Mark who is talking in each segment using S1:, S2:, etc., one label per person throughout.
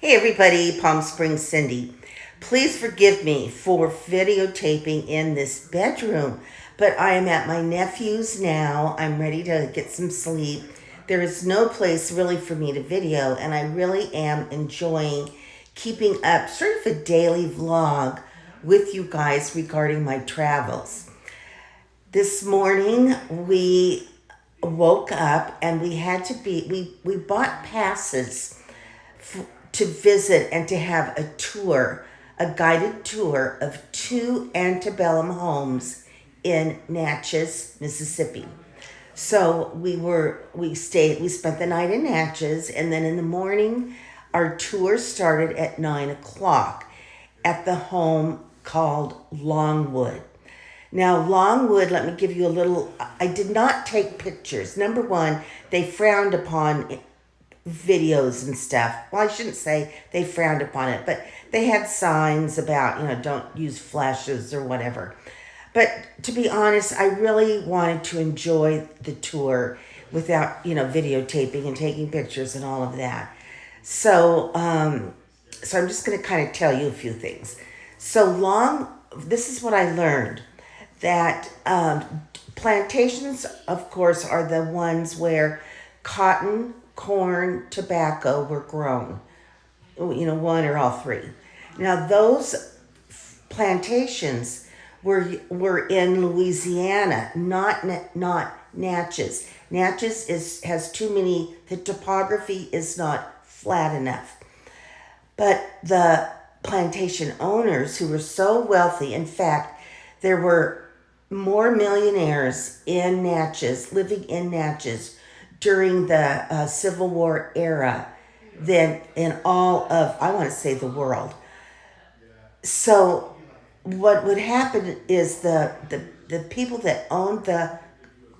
S1: Hey everybody, Palm Springs Cindy. Please forgive me for videotaping in this bedroom, but I am at my nephew's now. I'm ready to get some sleep. There is no place really for me to video, and I really am enjoying keeping up sort of a daily vlog with you guys regarding my travels. This morning we woke up and we had to we bought passes to visit and to have a tour, a guided tour of two antebellum homes in Natchez, Mississippi. So we spent the night in Natchez, and then in the morning our tour started at 9 o'clock at the home called Longwood. Now, Longwood, let me give you a little. I did not take pictures. Number one, they frowned upon videos and stuff. Well, I shouldn't say they frowned upon it, but they had signs about, don't use flashes or whatever. But to be honest, I really wanted to enjoy the tour without, videotaping and taking pictures and all of that. So I'm just going to kind of tell you a few things. This is what I learned, that plantations, of course, are the ones where cotton, corn, tobacco were grown, one or all three. Now those plantations were in Louisiana, not Natchez. Natchez has too many. The topography is not flat enough. But the plantation owners, who were so wealthy, in fact, there were more millionaires in Natchez, living in Natchez, during the Civil War era than in all of, I want to say, the world. So what would happen is the people that owned the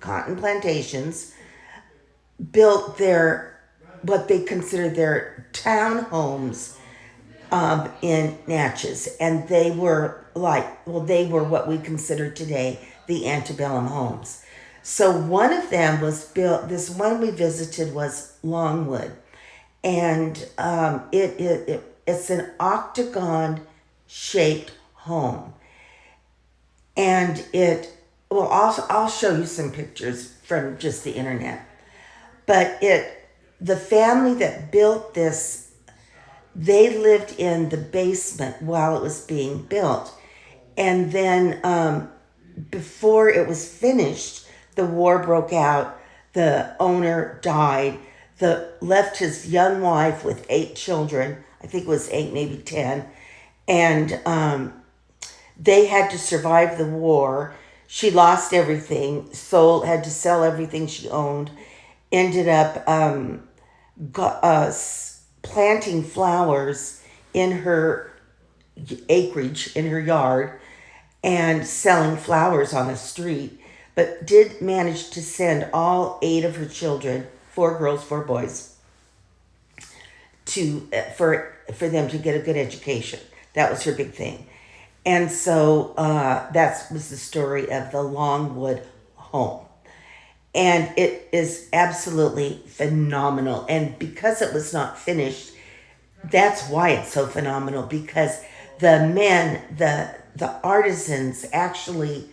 S1: cotton plantations built what they considered their townhomes in Natchez, and they were what we consider today the antebellum homes. So one of them was built. This one we visited was Longwood, and it's an octagon shaped home, and I'll show you some pictures from just the internet. But the family that built this, they lived in the basement while it was being built, and then before it was finished, the war broke out. The owner died. Left his young wife with 8 children. I think it was 8, maybe 10. And they had to survive the war. She lost everything. Had to sell everything she owned. Ended up planting flowers in her acreage, in her yard, and selling flowers on the street. But did manage to send all 8 of her children, 4 girls, 4 boys, for them to get a good education. That was her big thing. And so that was the story of the Longwood home. And it is absolutely phenomenal. And because it was not finished, that's why it's so phenomenal, because the men, the artisans actually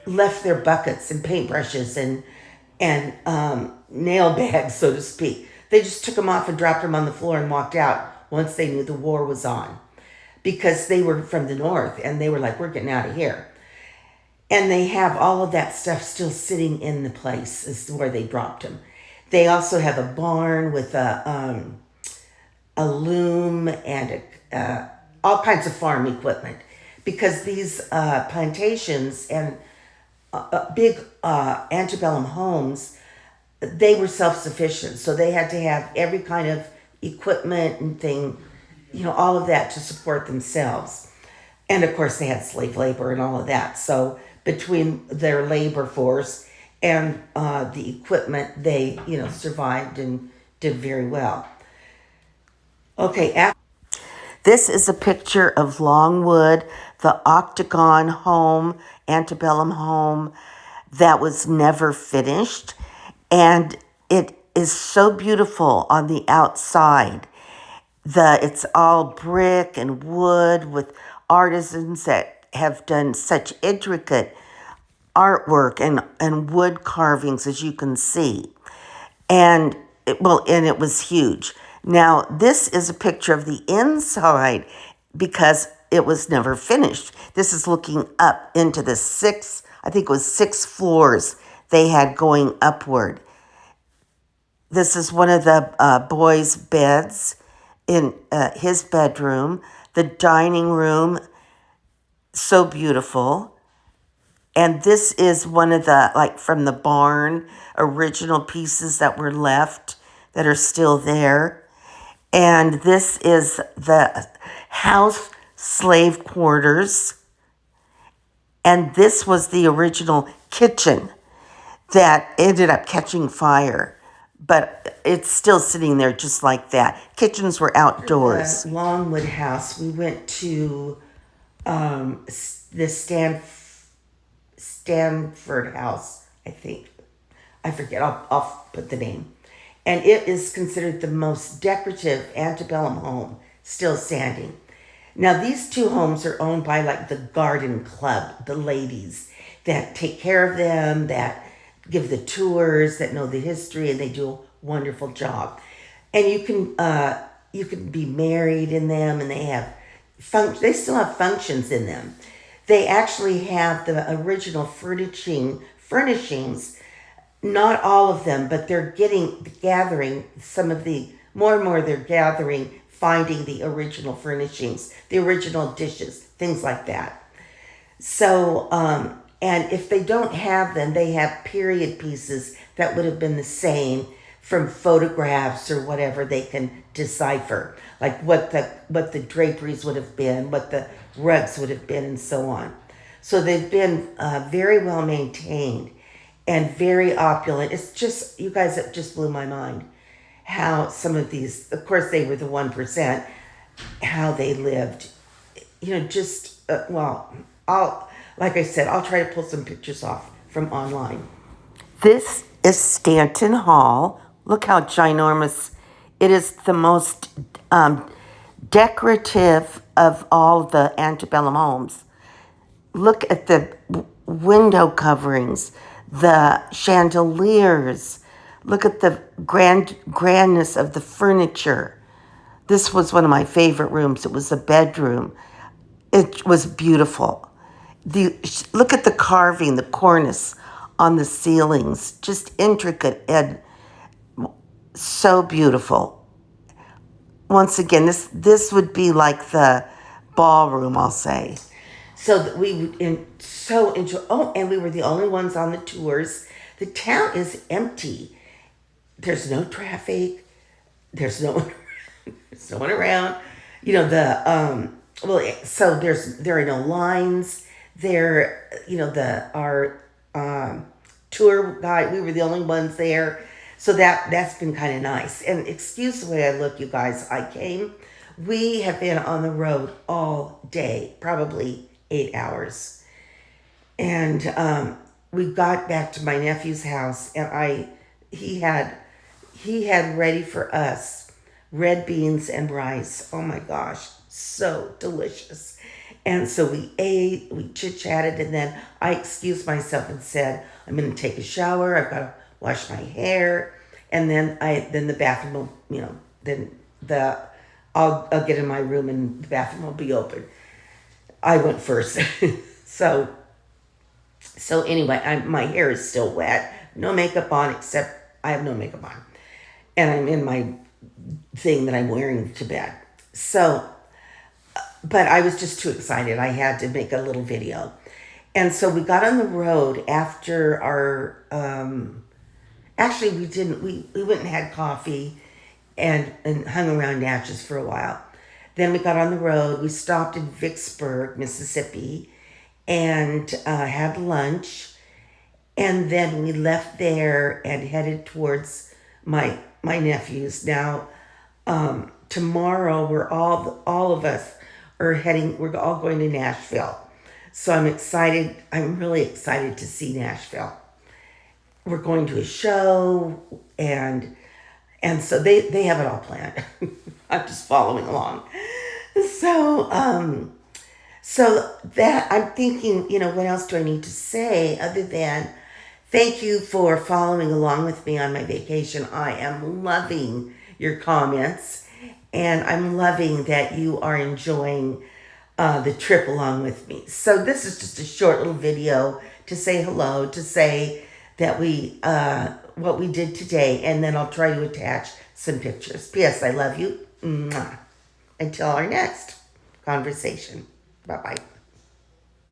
S1: left their buckets and paintbrushes and nail bags, so to speak. They just took them off and dropped them on the floor and walked out once they knew the war was on, because they were from the north and they were like, we're getting out of here. And they have all of that stuff still sitting in the place is where they dropped them. They also have a barn with a loom and all kinds of farm equipment, because these plantations and big antebellum homes, they were self-sufficient. So they had to have every kind of equipment and thing, all of that to support themselves. And of course they had slave labor and all of that. So between their labor force and the equipment, they, survived and did very well. Okay, this is a picture of Longwood, the octagon home, antebellum home that was never finished. And it is so beautiful on the outside. It's all brick and wood with artisans that have done such intricate artwork and wood carvings, as you can see. And it was huge. Now, this is a picture of the inside because it was never finished. This is looking up into the I think it was 6 floors they had going upward. This is one of the boys' beds in his bedroom. The dining room, so beautiful. And this is one of the, like, from the barn, original pieces that were left that are still there. And this is the house slave quarters. And this was the original kitchen that ended up catching fire. But it's still sitting there just like that. Kitchens were outdoors. The Longwood house, we went to the Stanford house, I think. I forget, I'll put the name. And it is considered the most decorative antebellum home still standing. Now, these 2 homes are owned by, like, the garden club, the ladies that take care of them, that give the tours, that know the history, and they do a wonderful job. And you can be married in them, and they still have functions in them. They actually have the original furnishings, not all of them, but they're gathering some of the, more and more they're gathering, finding the original furnishings, the original dishes, things like that. So, and if they don't have them, they have period pieces that would have been the same from photographs or whatever they can decipher, like what the draperies would have been, what the rugs would have been, and so on. So they've been very well maintained and very opulent. It's just, you guys, it just blew my mind how some of these, of course they were the 1%, how they lived. Just, like I said, I'll try to pull some pictures off from online. This is Stanton Hall. Look how ginormous. It is the most decorative of all the antebellum homes. Look at the window coverings, the chandeliers. Look at the grandness of the furniture. This was one of my favorite rooms. It was a bedroom. It was beautiful. Look at the carving, the cornice on the ceilings, just intricate and so beautiful. Once again, this would be like the ballroom, I'll say. So we so enjoy. Oh, and we were the only ones on the tours. The town is empty. There's no traffic. There's no one. There's no one around. So there are no lines. Our tour guide, we were the only ones there. So that's been kind of nice. And excuse the way I look, you guys. We have been on the road all day, probably 8 hours. And we got back to my nephew's house, and he had ready for us red beans and rice. Oh my gosh, so delicious. And so we ate, we chit-chatted, and then I excused myself and said, I'm going to take a shower, I've got to wash my hair, and then the bathroom will, I'll get in my room and the bathroom will be open. I went first. So anyway, my hair is still wet, no makeup on, except I have no makeup on. And I'm in my thing that I'm wearing to bed. So, but I was just too excited. I had to make a little video. And so we got on the road after our, actually we didn't, we went and had coffee and hung around Natchez for a while. Then we got on the road. We stopped in Vicksburg, Mississippi, and had lunch. And then we left there and headed towards my nephew's. Now, tomorrow we're all of us are heading. We're all going to Nashville. So I'm excited. I'm really excited to see Nashville. We're going to a show, and And so they have it all planned. I'm just following along. So that I'm thinking, what else do I need to say other than thank you for following along with me on my vacation. I am loving your comments, and I'm loving that you are enjoying the trip along with me. So this is just a short little video to say hello, to say that what we did today, and then I'll try to attach some pictures. P.S. I love you. Mwah. Until our next conversation. Bye-bye.